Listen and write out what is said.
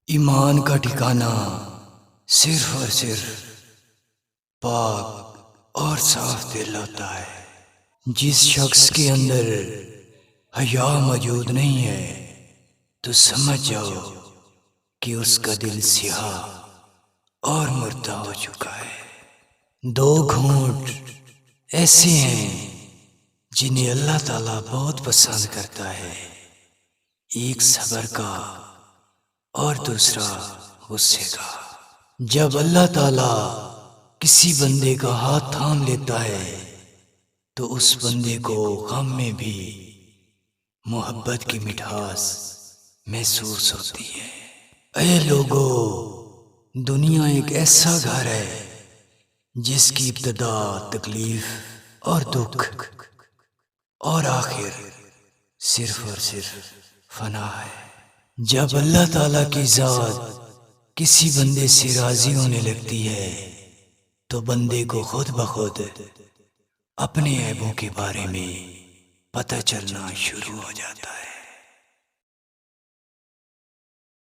ایمان کا ٹھکانہ صرف اور صرف پاک اور صاف دل ہوتا ہے۔ جس شخص کے اندر حیا موجود نہیں ہے تو سمجھ جاؤ کہ اس کا دل سیاہ اور مردہ ہو چکا ہے۔ دو گھونٹ ایسے ہیں جنہیں اللہ تعالیٰ بہت پسند کرتا ہے، ایک صبر کا اور دوسرا غصے کا۔ جب اللہ تعالیٰ کسی بندے کا ہاتھ تھام لیتا ہے تو اس بندے کو غم میں بھی محبت کی مٹھاس محسوس ہوتی ہے۔ اے لوگو، دنیا ایک ایسا گھر ہے جس کی ابتدا تکلیف اور دکھ اور آخر صرف اور صرف فنا ہے۔ جب اللہ تعالیٰ کی ذات کسی بندے سے راضی ہونے لگتی ہے تو بندے کو خود بخود اپنے عیبوں کے بارے میں پتہ چلنا شروع ہو جاتا ہے۔